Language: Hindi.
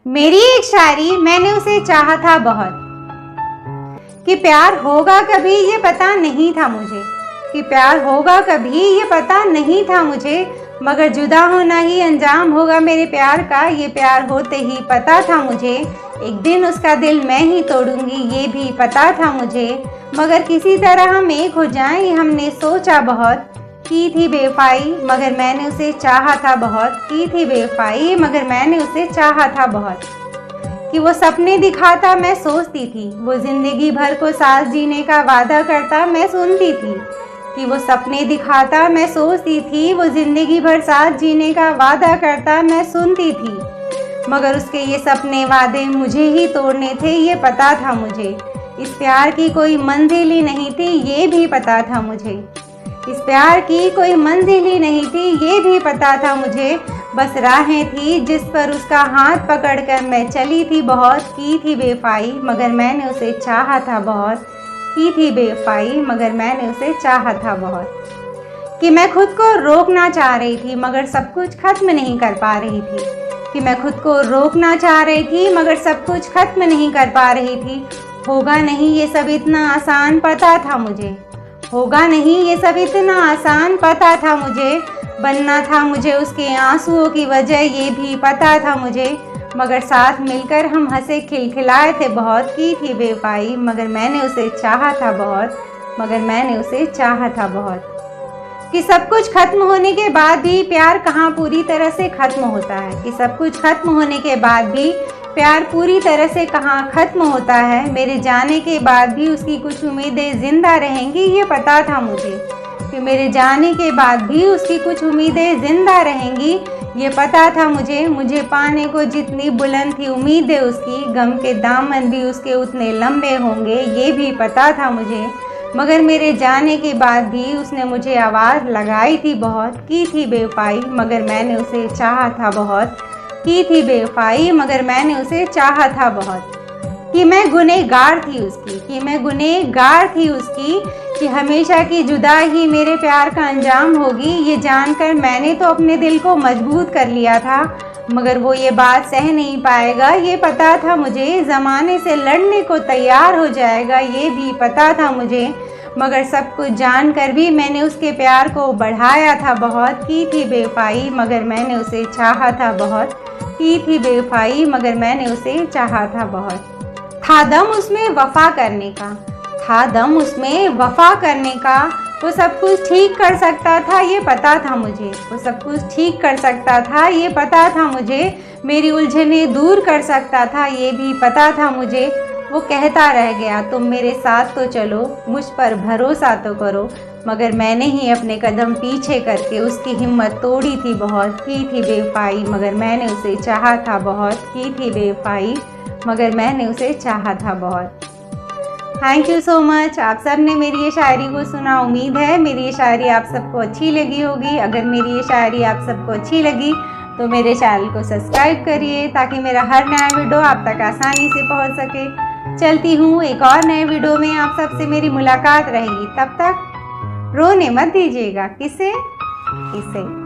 मेरी एक शायरी, मैंने उसे चाहा था बहुत, कि प्यार होगा कभी ये पता नहीं था मुझे, कि प्यार होगा कभी ये पता नहीं था मुझे, मगर जुदा होना ही अंजाम होगा मेरे प्यार का, ये प्यार होते ही पता था मुझे, एक दिन उसका दिल मैं ही तोड़ूंगी ये भी पता था मुझे, मगर किसी तरह हम एक हो जाएं ये हमने सोचा बहुत, की थी बेवफाई मगर मैंने उसे चाहा था बहुत, की थी बेवफाई मगर मैंने उसे चाहा था बहुत, कि वो सपने दिखाता मैं सोचती थी, वो ज़िंदगी भर को साथ जीने का वादा करता मैं सुनती थी, कि वो सपने दिखाता मैं सोचती थी, वो ज़िंदगी भर साथ जीने का वादा करता मैं सुनती थी, मगर उसके ये सपने वादे मुझे ही तोड़ने थे ये पता था मुझे, इस प्यार की कोई मंजिल ही नहीं थी ये भी पता था मुझे, इस प्यार की कोई मंजिल ही नहीं थी ये भी पता था मुझे, बस राहें थी जिस पर उसका हाथ पकड़कर मैं चली थी बहुत, की थी बेवफाई मगर मैंने उसे चाहा था बहुत, की थी बेवफाई मगर मैंने उसे चाहा था बहुत, कि मैं खुद को रोकना चाह रही थी मगर सब कुछ खत्म नहीं कर पा रही थी, कि मैं खुद को रोकना चाह रही थी मगर सब कुछ खत्म नहीं कर पा रही थी, होगा नहीं ये सब इतना आसान पता था मुझे, होगा नहीं ये सब इतना आसान पता था मुझे, बनना था मुझे उसके आंसुओं की वजह ये भी पता था मुझे, मगर साथ मिलकर हम हंसे खिलखिलाए थे बहुत, की थी बेवफाई मगर मैंने उसे चाहा था बहुत, मगर मैंने उसे चाहा था बहुत, कि सब कुछ खत्म होने के बाद भी प्यार कहाँ पूरी तरह से खत्म होता है, कि सब कुछ खत्म होने के बाद भी प्यार पूरी तरह से कहाँ ख़त्म होता है, मेरे जाने के बाद भी उसकी कुछ उम्मीदें ज़िंदा रहेंगी ये पता था मुझे, कि मेरे जाने के बाद भी उसकी कुछ उम्मीदें ज़िंदा रहेंगी ये पता था मुझे पाने को जितनी बुलंद थी उम्मीदें उसकी, गम के दामन भी उसके उतने लंबे होंगे ये भी पता था मुझे, मगर मेरे जाने के बाद भी उसने मुझे आवाज़ लगाई थी बहुत, की थी बेवफाई मगर मैंने उसे चाहा था बहुत, की थी बेवफाई मगर मैंने उसे चाहा था बहुत, कि मैं गुनहगार थी उसकी, कि मैं गुनहगार थी उसकी, कि हमेशा की जुदाई ही मेरे प्यार का अंजाम होगी, ये जानकर मैंने तो अपने दिल को मजबूत कर लिया था, मगर वो ये बात सह नहीं पाएगा ये पता था मुझे, ज़माने से लड़ने को तैयार हो जाएगा ये भी पता था मुझे, मगर सब कुछ जानकर भी मैंने उसके प्यार को बढ़ाया था बहुत, की थी बेवफाई मगर मैंने उसे चाहा था बहुत, की थी बेवफाई मगर मैंने उसे चाहा था बहुत, था दम उसमें वफ़ा करने का, था दम उसमें वफ़ा करने का, वो सब कुछ ठीक कर सकता था ये पता था मुझे, वो सब कुछ ठीक कर सकता था ये पता था मुझे, मेरी उलझनें दूर कर सकता था ये भी पता था मुझे, वो कहता रह गया तुम मेरे साथ तो चलो, मुझ पर भरोसा तो करो, मगर मैंने ही अपने कदम पीछे करके उसकी हिम्मत तोड़ी थी बहुत, की थी बेवफाई मगर मैंने उसे चाहा था बहुत, की थी बेवफाई मगर मैंने उसे चाहा था बहुत। Thank you so much. आप सब ने मेरी ये शायरी को सुना, उम्मीद है मेरी ये शायरी आप सबको अच्छी लगी होगी। अगर मेरी ये शायरी आप सबको अच्छी लगी तो मेरे चैनल को सब्सक्राइब करिए ताकि मेरा हर नया वीडियो आप तक आसानी से पहुंच सके। चलती हूँ, एक और नए वीडियो में आप सबसे मेरी मुलाकात रहेगी। तब तक रोने मत दीजिएगा। किसे? इसे।